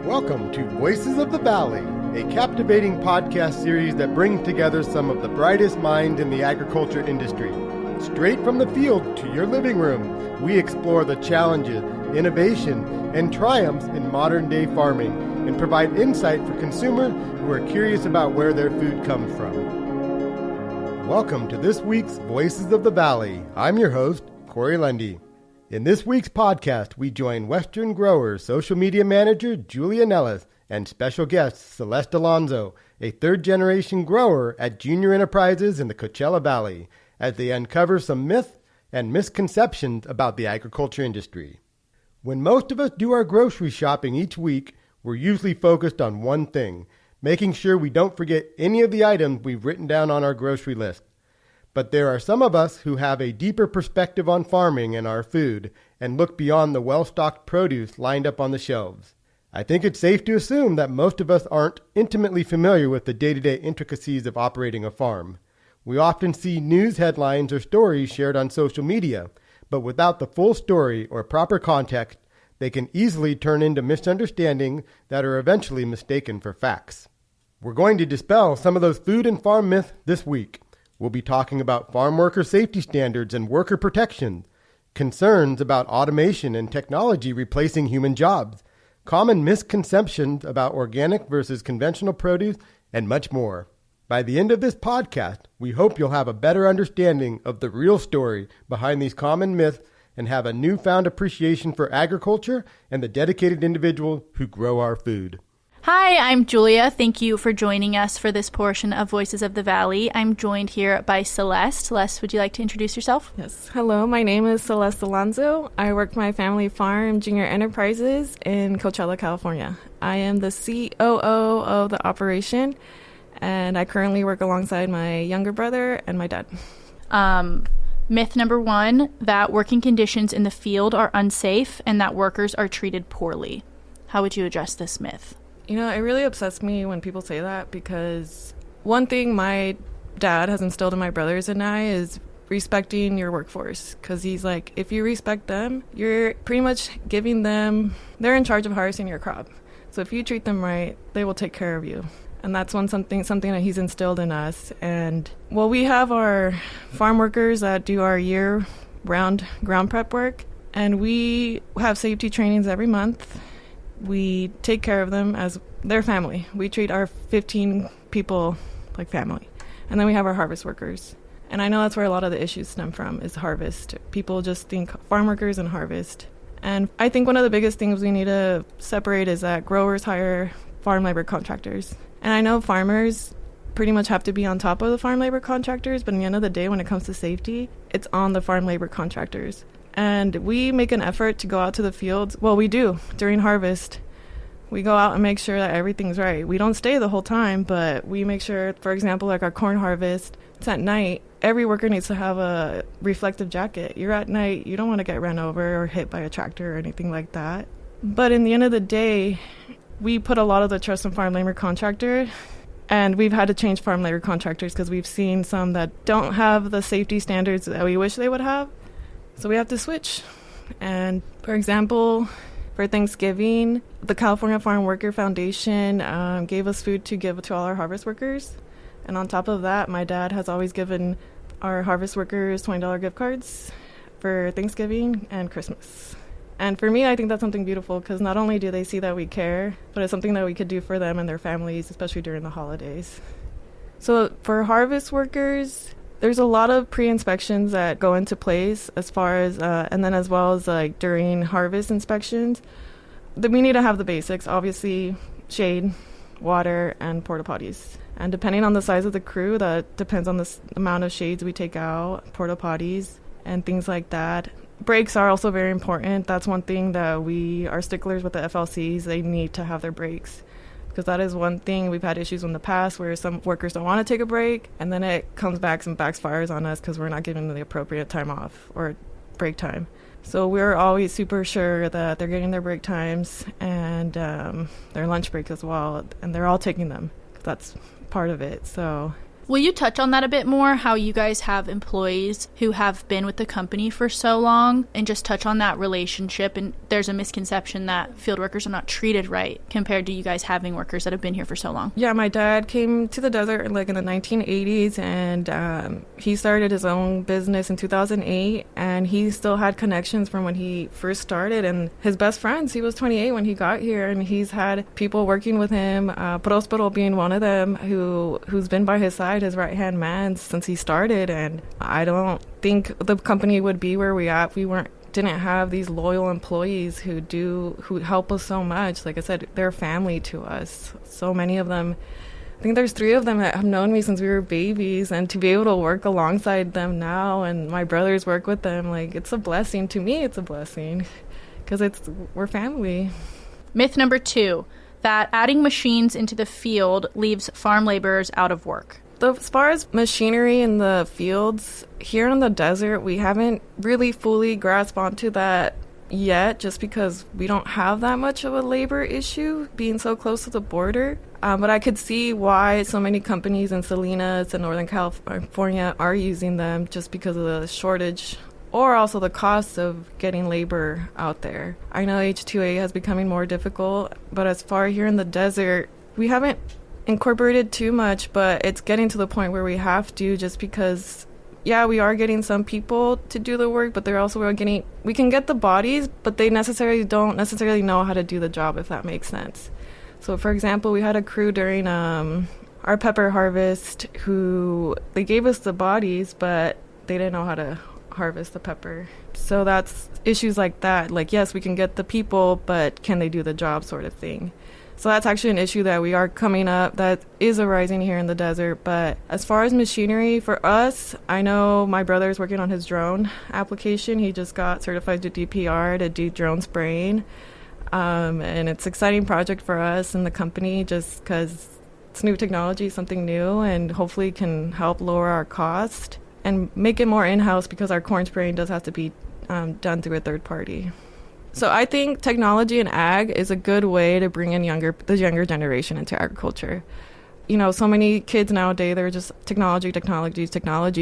Welcome to Voices of the Valley, a captivating podcast series that brings together some of the brightest minds in the agriculture industry. Straight from the field to your living room, we explore the challenges, innovation, and triumphs in modern-day farming and provide insight for consumers who are curious about where their food comes from. Welcome to this week's Voices of the Valley. I'm your host, Corey Lundy. In this week's podcast, we join Western Growers social media manager Julia Nellis and special guest Celeste Alonzo, a third-generation grower at Junior Enterprises in the Coachella Valley, as they uncover some myths and misconceptions about the agriculture industry. When most of us do our grocery shopping each week, we're usually focused on one thing, making sure we don't forget any of the items we've written down on our grocery list. But there are some of us who have a deeper perspective on farming and our food and look beyond the well-stocked produce lined up on the shelves. I think it's safe to assume that most of us aren't intimately familiar with the day-to-day intricacies of operating a farm. We often see news headlines or stories shared on social media, but without the full story or proper context, they can easily turn into misunderstandings that are eventually mistaken for facts. We're going to dispel some of those food and farm myths this week. We'll be talking about farm worker safety standards and worker protection, concerns about automation and technology replacing human jobs, common misconceptions about organic versus conventional produce, and much more. By the end of this podcast, we hope you'll have a better understanding of the real story behind these common myths and have a newfound appreciation for agriculture and the dedicated individuals who grow our food. Hi, I'm Julia. Thank you for joining us for this portion of Voices of the Valley. I'm joined here by Celeste. Celeste, would you like to introduce yourself? Yes. Hello, my name is Celeste Alonzo. I work my family farm, Junior Enterprises, in Coachella, California. I am the COO of the operation, and I currently work alongside my younger brother and my dad. Myth number one, that working conditions in the field are unsafe and that workers are treated poorly. How would you address this myth? You know, it really upsets me when people say that because one thing my dad has instilled in my brothers and I is respecting your workforce. Because he's like, if you respect them, you're pretty much giving them, they're in charge of harvesting your crop. So if you treat them right, they will take care of you. And that's something that he's instilled in us. And, well, we have our farm workers that do our year-round ground prep work. And we have safety trainings every month. We take care of them as their family. We treat our 15 people like family. And then we have our harvest workers. And I know that's where a lot of the issues stem from, is harvest. People just think farm workers and harvest. And I think one of the biggest things we need to separate is that growers hire farm labor contractors. And I know farmers pretty much have to be on top of the farm labor contractors, but at the end of the day, when it comes to safety, it's on the farm labor contractors. And we make an effort to go out to the fields. Well, we do during harvest. We go out and make sure that everything's right. We don't stay the whole time, but we make sure, for example, like our corn harvest, it's at night. Every worker needs to have a reflective jacket. You're at night, you don't want to get run over or hit by a tractor or anything like that. But in the end of the day, we put a lot of the trust in farm labor contractor, and we've had to change farm labor contractors because we've seen some that don't have the safety standards that we wish they would have. So we have to switch. And for example, for Thanksgiving, the California Farm Worker Foundation gave us food to give to all our harvest workers. And on top of that, my dad has always given our harvest workers $20 gift cards for Thanksgiving and Christmas. And for me, I think that's something beautiful because not only do they see that we care, but it's something that we could do for them and their families, especially during the holidays. So for harvest workers, there's a lot of pre-inspections that go into place as far as, and then as well as like during harvest inspections. We need to have the basics, obviously shade, water, and porta potties. And depending on the size of the crew, that depends on the amount of shades we take out, porta potties, and things like that. Breaks are also very important. That's one thing that we are sticklers with the FLCs. They need to have their breaks. Because that is one thing we've had issues in the past where some workers don't want to take a break, and then it comes back and backfires on us because we're not giving them the appropriate time off or break time. So we're always super sure that they're getting their break times and their lunch breaks as well, and they're all taking them. That's part of it. So Will you touch on that a bit more, how you guys have employees who have been with the company for so long, and just touch on that relationship? And there's a misconception that field workers are not treated right compared to you guys having workers that have been here for so long. Yeah, my dad came to the desert like in the 1980s, and he started his own business in 2008, and he still had connections from when he first started, and his best friends. He was 28 when he got here, and he's had people working with him, Prospero being one of them, who's been by his side, his right-hand man, since he started. And I don't think the company would be where we at if we didn't have these loyal employees who help us so much. Like I said, they're family to us. So many of them. I think there's 3 of them that have known me since we were babies, and to be able to work alongside them now, and my brothers work with them, like, it's a blessing. To me, it's a blessing because we're family. Myth number 2, that adding machines into the field leaves farm laborers out of work. As far as machinery in the fields, here in the desert, we haven't really fully grasped onto that yet, just because we don't have that much of a labor issue being so close to the border. But I could see why so many companies in Salinas and Northern California are using them, just because of the shortage or also the cost of getting labor out there. I know H2A is becoming more difficult, but as far here in the desert, we haven't incorporated too much, but it's getting to the point where we have to, just because, yeah, we are getting some people to do the work, but we can get the bodies, but they don't necessarily know how to do the job, if that makes sense. So, for example, we had a crew during our pepper harvest who, they gave us the bodies, but they didn't know how to harvest the pepper. So that's issues like that. Like, yes, we can get the people, but can they do the job, sort of thing. So that's actually an issue that we are coming up, that is arising here in the desert. But as far as machinery, for us, I know my brother's working on his drone application. He just got certified to DPR to do drone spraying. And it's an exciting project for us and the company, just because it's new technology, something new, and hopefully can help lower our cost and make it more in-house, because our corn spraying does have to be done through a third party. So I think technology in ag is a good way to bring in the younger generation into agriculture. You know, so many kids nowadays, they're just technology.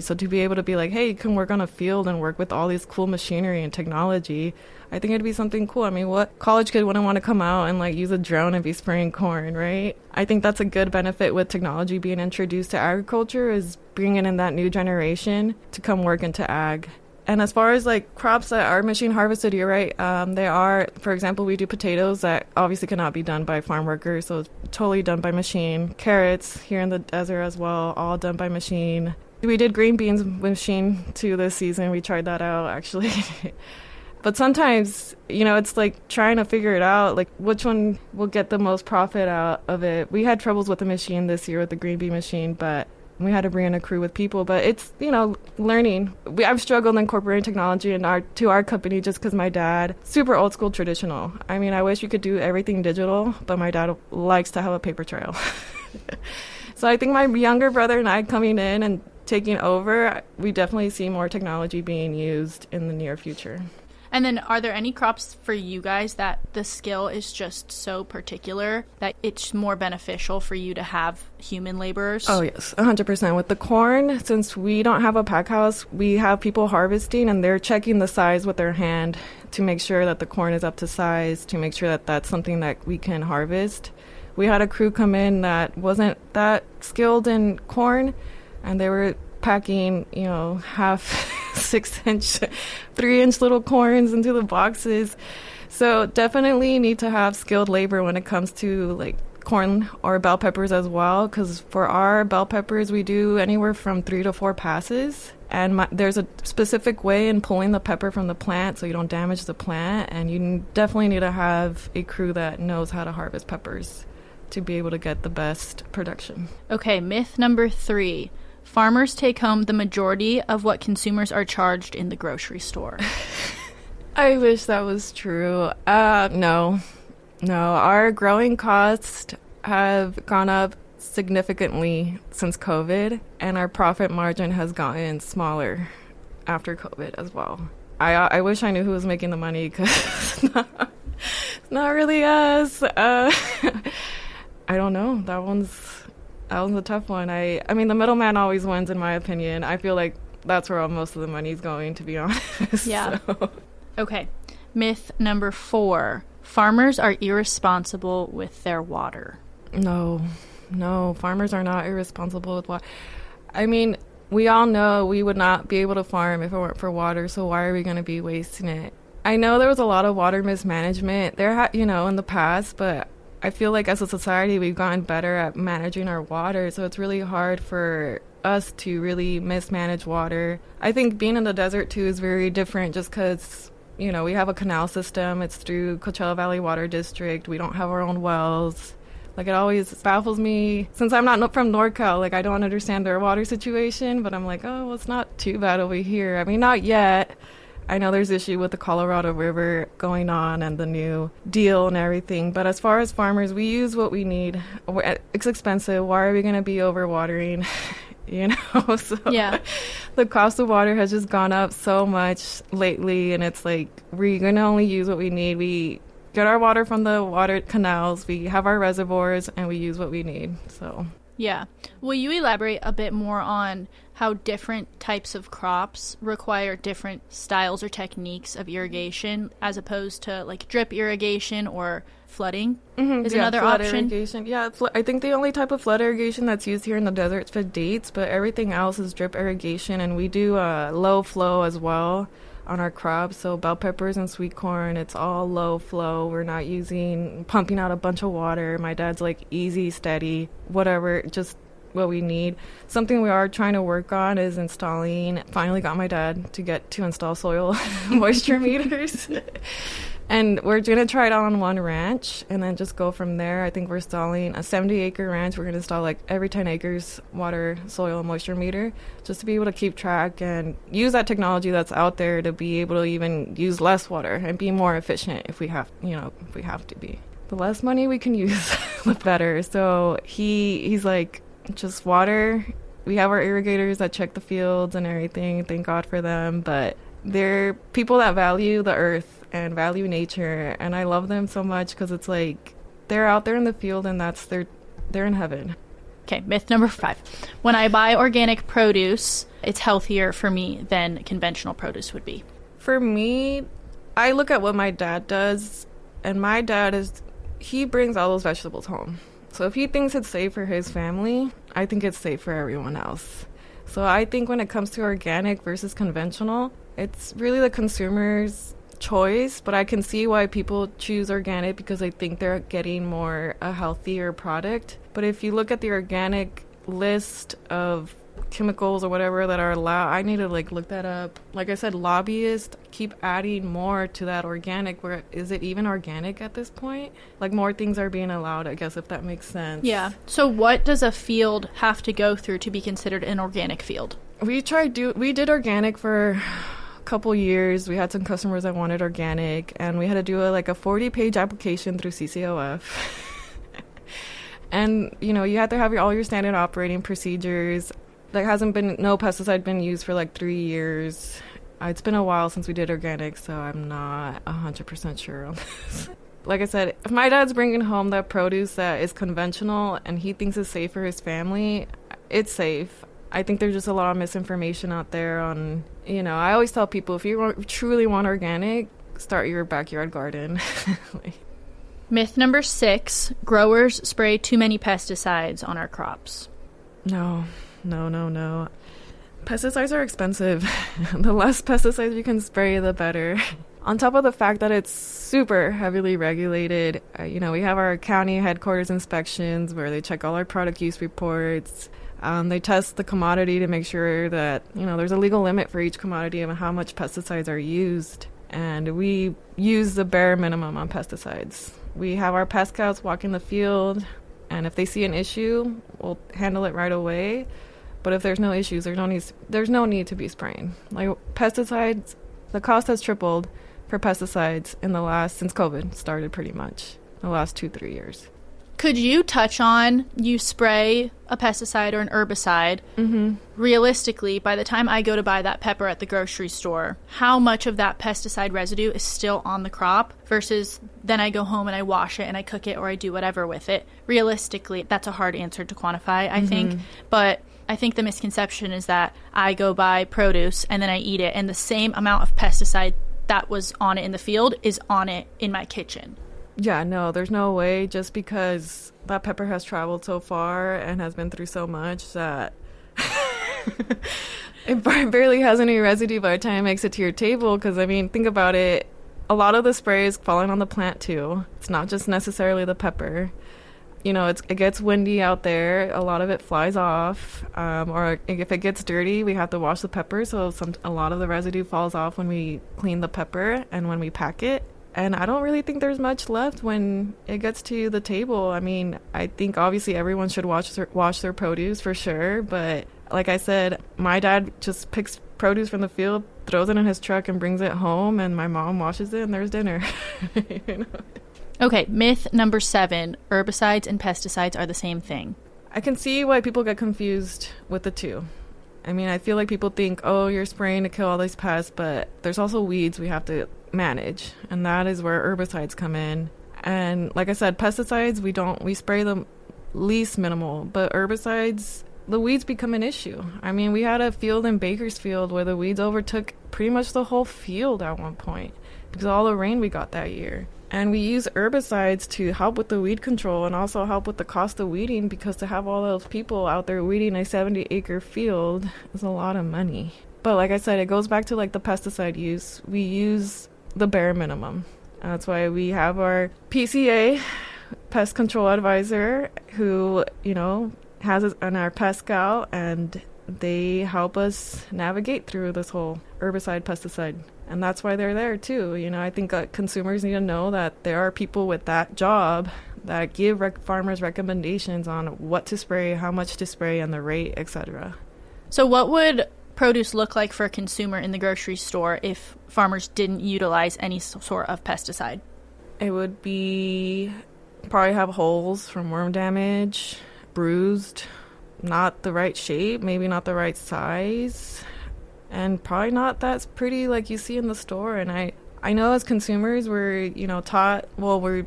So to be able to be like, hey, you can work on a field and work with all these cool machinery and technology, I think it'd be something cool. I mean, what college kid wouldn't want to come out and like use a drone and be spraying corn, right? I think that's a good benefit with technology being introduced to agriculture, is bringing in that new generation to come work into ag. And as far as like crops that are machine harvested, you're right. They are, for example, we do potatoes that obviously cannot be done by farm workers, so it's totally done by machine. Carrots here in the desert as well, all done by machine. We did green beans machine too this season. We tried that out actually. But sometimes, you know, it's like trying to figure it out, like which one will get the most profit out of it. We had troubles with the machine this year with the green bean machine, but we had to bring in a crew with people. But it's, you know, learning. I've struggled incorporating technology to our company, just because my dad, super old school traditional. I mean, I wish we could do everything digital, but my dad likes to have a paper trail. So I think my younger brother and I coming in and taking over, we definitely see more technology being used in the near future. And then are there any crops for you guys that the skill is just so particular that it's more beneficial for you to have human laborers? Oh, yes, 100%. With the corn, since we don't have a pack house, we have people harvesting, and they're checking the size with their hand to make sure that the corn is up to size, to make sure that that's something that we can harvest. We had a crew come in that wasn't that skilled in corn, and they were packing, you know, half 6-inch, 3-inch little corns into the boxes. So definitely need to have skilled labor when it comes to like corn or bell peppers as well, because for our bell peppers we do anywhere from 3 to 4 passes, and there's a specific way in pulling the pepper from the plant so you don't damage the plant, and you definitely need to have a crew that knows how to harvest peppers to be able to get the best production. Okay, myth number 3. Farmers take home the majority of what consumers are charged in the grocery store. I wish that was true. No. Our growing costs have gone up significantly since COVID, and our profit margin has gotten smaller after COVID as well. I wish I knew who was making the money, because it's not really us. I don't know. That one's That was a tough one. I mean, the middleman always wins, in my opinion. I feel like that's where most of the money's going, to be honest. Yeah. So. Okay. Myth number 4. Farmers are irresponsible with their water. No, farmers are not irresponsible with water. I mean, we all know we would not be able to farm if it weren't for water, so why are we going to be wasting it? I know there was a lot of water mismanagement there, in the past, but I feel like as a society we've gotten better at managing our water, so it's really hard for us to really mismanage water. I think being in the desert too is very different just because, we have a canal system. It's through Coachella Valley Water District. We don't have our own wells. Like, it always baffles me. Since I'm not from NorCal, like, I don't understand their water situation, but I'm like, oh, well, it's not too bad over here. I mean, not yet. I know there's issue with the Colorado River going on and the new deal and everything, but as far as farmers, we use what we need. It's expensive. Why are we going to be overwatering? So yeah, the cost of water has just gone up so much lately, and it's like we're going to only use what we need. We get our water from the water canals, we have our reservoirs, and we use what we need. So yeah. Will you elaborate a bit more on how different types of crops require different styles or techniques of irrigation as opposed to like drip irrigation or flooding is another flood option? Irrigation. Yeah, I think the only type of flood irrigation that's used here in the desert is for dates, but everything else is drip irrigation, and we do low flow as well on our crops. So bell peppers and sweet corn, it's all low flow. We're not pumping out a bunch of water. My dad's like easy, steady, whatever, just what we need. Something we are trying to work on is finally got my dad to install soil moisture meters. And we're going to try it out on one ranch and then just go from there. I think we're installing a 70-acre ranch. We're going to install like every 10 acres water, soil, moisture meter just to be able to keep track and use that technology that's out there to be able to even use less water and be more efficient if we have to be. The less money we can use, the better. So he's like, just water. We have our irrigators that check the fields and everything. Thank God for them. But they're people that value the earth and value nature, and I love them so much because it's like they're out there in the field and they're in heaven. Okay, myth number 5. When I buy organic produce, it's healthier for me than conventional produce would be. For me, I look at what my dad does, and my dad he brings all those vegetables home. So if he thinks it's safe for his family, I think it's safe for everyone else. So I think when it comes to organic versus conventional, it's really the consumer's choice, but I can see why people choose organic because they think they're getting a healthier product. But if you look at the organic list of chemicals or whatever that are allowed, I need to look that up. Like I said, lobbyists keep adding more to that organic. Where is it even organic at this point? Like, more things are being allowed, I guess, if that makes sense. Yeah. So what does a field have to go through to be considered an organic field? We did organic for couple years. We had some customers that wanted organic, and we had to do a 40-page application through CCOF. And you have to have all your standard operating procedures. There hasn't been no pesticide been used for 3 years. It's been a while since we did organic, so I'm not 100% sure on this. Like I said, if my dad's bringing home that produce that is conventional and he thinks it's safe for his family, it's safe. I think there's just a lot of misinformation out there on, I always tell people, if you truly want organic, start your backyard garden. Myth number 6, growers spray too many pesticides on our crops. No. Pesticides are expensive. The less pesticides you can spray, the better. On top of the fact that it's super heavily regulated, we have our county headquarters inspections where they check all our product use reports. They test the commodity to make sure that, there's a legal limit for each commodity of how much pesticides are used. And we use the bare minimum on pesticides. We have our pest scouts walk in the field, and if they see an issue, we'll handle it right away. But if there's no issues, there's no need to be spraying. Like, pesticides, the cost has tripled for pesticides since COVID started, pretty much, the last 2-3 years. Could you touch on, you spray a pesticide or an herbicide, realistically, by the time I go to buy that pepper at the grocery store, how much of that pesticide residue is still on the crop versus then I go home and I wash it and I cook it or I do whatever with it? Realistically, that's a hard answer to quantify, I think. But I think the misconception is that I go buy produce and then I eat it, and the same amount of pesticide that was on it in the field is on it in my kitchen. Yeah, no, there's no way, just because that pepper has traveled so far and has been through so much that it barely has any residue by the time it makes it to your table. Because, I mean, think about it. A lot of the spray is falling on the plant, too. It's not just necessarily the pepper. You know, it gets windy out there. A lot of it flies off. Or if it gets dirty, we have to wash the pepper. So a lot of the residue falls off when we clean the pepper and when we pack it. And I don't really think there's much left when it gets to the table. I mean, I think obviously everyone should wash their produce for sure. But like I said, my dad just picks produce from the field, throws it in his truck and brings it home. And my mom washes it and there's dinner. You know? Okay, myth number 7, herbicides and pesticides are the same thing. I can see why people get confused with the two. I mean, I feel like people think, oh, you're spraying to kill all these pests, but there's also weeds we have to manage, and that is where herbicides come in. And like I said, pesticides, we spray them least minimal, but herbicides, the weeds become an issue. I mean, we had a field in Bakersfield where the weeds overtook pretty much the whole field at one point because of all the rain we got that year. And we use herbicides to help with the weed control and also help with the cost of weeding, because to have all those people out there weeding a 70-acre field is a lot of money. But like I said, it goes back to like the pesticide use. We use the bare minimum. That's why we have our PCA, pest control advisor, who, you know, has us on our pest scout, and they help us navigate through this whole herbicide pesticide. And that's why they're there too. You know, I think consumers need to know that there are people with that job that give farmers recommendations on what to spray, how much to spray, and the rate, etc. So what would produce look like for a consumer in the grocery store if farmers didn't utilize any sort of pesticide? It would be probably have holes from worm damage, bruised, not the right shape, maybe not the right size, and probably not that pretty like you see in the store. And I know as consumers we're, you know, taught, well, we're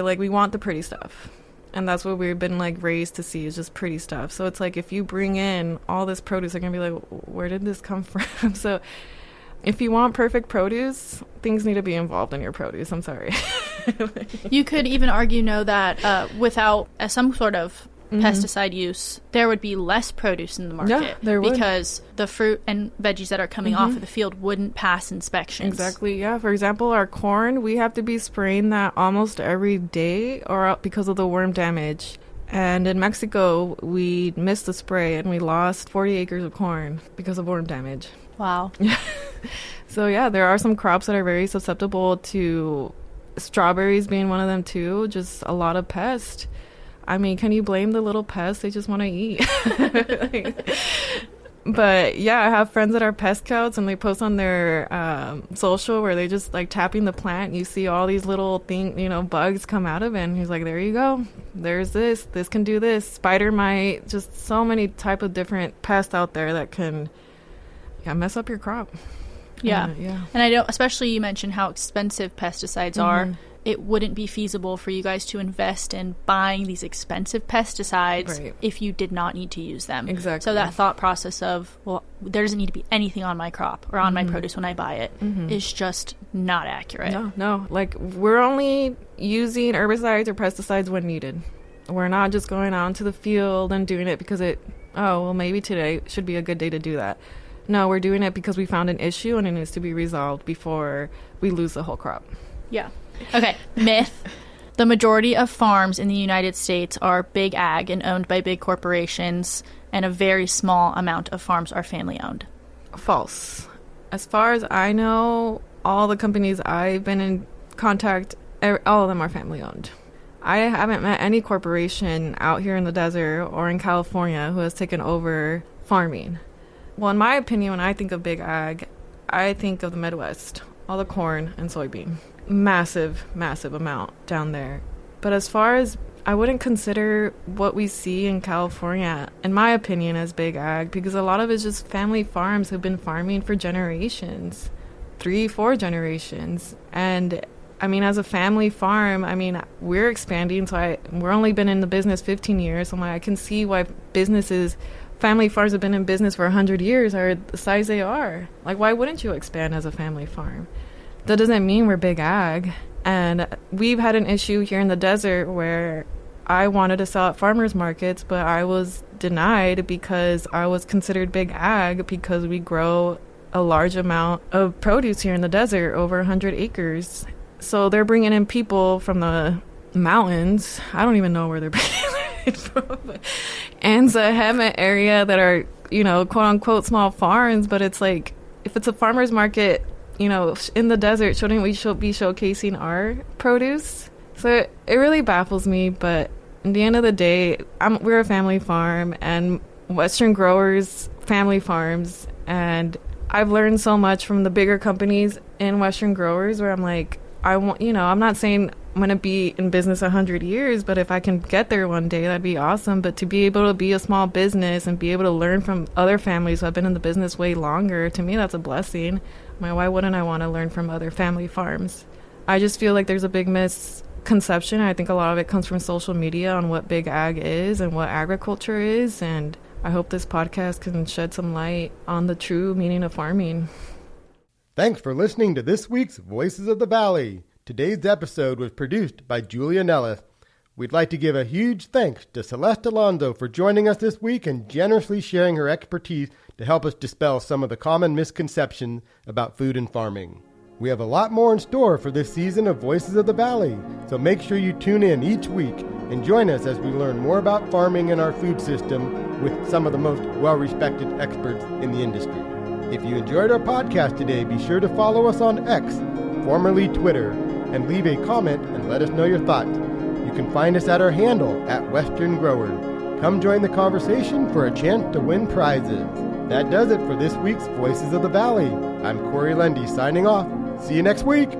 like, we want the pretty stuff. And that's what we've been like raised to see, is just pretty stuff. So it's like, if you bring in all this produce, they're going to be like, where did this come from? So if you want perfect produce, things need to be involved in your produce. I'm sorry. You could even argue, that without some sort of pesticide use, there would be less produce in the market. Yeah, there would. Because the fruit and veggies that are coming off of the field wouldn't pass inspections. Exactly, yeah. For example, our corn, we have to be spraying that almost every day or because of the worm damage. And in Mexico, we missed the spray and we lost 40 acres of corn because of worm damage. Wow. So yeah, there are some crops that are very susceptible to strawberries being one of them too. Just a lot of pests. I mean, can you blame the little pests? They just want to eat. But yeah, I have friends that are pest scouts, and they post on their social where they just like tapping the plant. And you see all these little bugs come out of it. And he's like, there you go. There's this. This can do this. Spider mite. Just so many type of different pests out there that can mess up your crop. Yeah. And I know, especially you mentioned how expensive pesticides are. It wouldn't be feasible for you guys to invest in buying these expensive pesticides if you did not need to use them. Exactly. So that thought process of, well, there doesn't need to be anything on my crop or on my produce when I buy it is just not accurate. No. Like, we're only using herbicides or pesticides when needed. We're not just going out into the field and doing it because maybe today should be a good day to do that. No, we're doing it because we found an issue and it needs to be resolved before we lose the whole crop. Yeah. Okay, myth. The majority of farms in the United States are big ag and owned by big corporations, and a very small amount of farms are family-owned. False. As far as I know, all the companies I've been in contact, all of them are family-owned. I haven't met any corporation out here in the desert or in California who has taken over farming. Well, in my opinion, when I think of big ag, I think of the Midwest, all the corn and soybean. Massive amount down there. But as far as I wouldn't consider what we see in California, in my opinion, as big ag, because a lot of it's just family farms who've been farming for generations, 3-4 generations. And I mean, as a family farm, I mean, we're expanding, so we're only been in the business 15 years, so I can see why family farms have been in business for 100 years are the size they are. Like, why wouldn't you expand as a family farm? That doesn't mean we're big ag. And we've had an issue here in the desert where I wanted to sell at farmers markets, but I was denied because I was considered big ag because we grow a large amount of produce here in the desert, over 100 acres. So they're bringing in people from the mountains. I don't even know where they're bringing it from. And the Hemet area that are, you know, quote unquote small farms. But it's like, if it's a farmer's market, you know, in the desert, shouldn't we be showcasing our produce? So it really baffles me. But at the end of the day, we're a family farm, and Western growers, family farms. And I've learned so much from the bigger companies in Western growers where I'm like, I'm not saying I'm going to be in business 100 years, but if I can get there one day, that'd be awesome. But to be able to be a small business and be able to learn from other families who have been in the business way longer, to me, that's a blessing. Why wouldn't I want to learn from other family farms? I just feel like there's a big misconception. I think a lot of it comes from social media on what big ag is and what agriculture is. And I hope this podcast can shed some light on the true meaning of farming. Thanks for listening to this week's Voices of the Valley. Today's episode was produced by Julia Nellis. We'd like to give a huge thanks to Celeste Alonzo for joining us this week and generously sharing her expertise to help us dispel some of the common misconceptions about food and farming. We have a lot more in store for this season of Voices of the Valley, so make sure you tune in each week and join us as we learn more about farming and our food system with some of the most well-respected experts in the industry. If you enjoyed our podcast today, be sure to follow us on X, formerly Twitter, and leave a comment and let us know your thoughts. You can find us at our handle at Western Growers. Come join the conversation for a chance to win prizes. That does it for this week's Voices of the Valley. I'm Corey Lundy signing off. See you next week.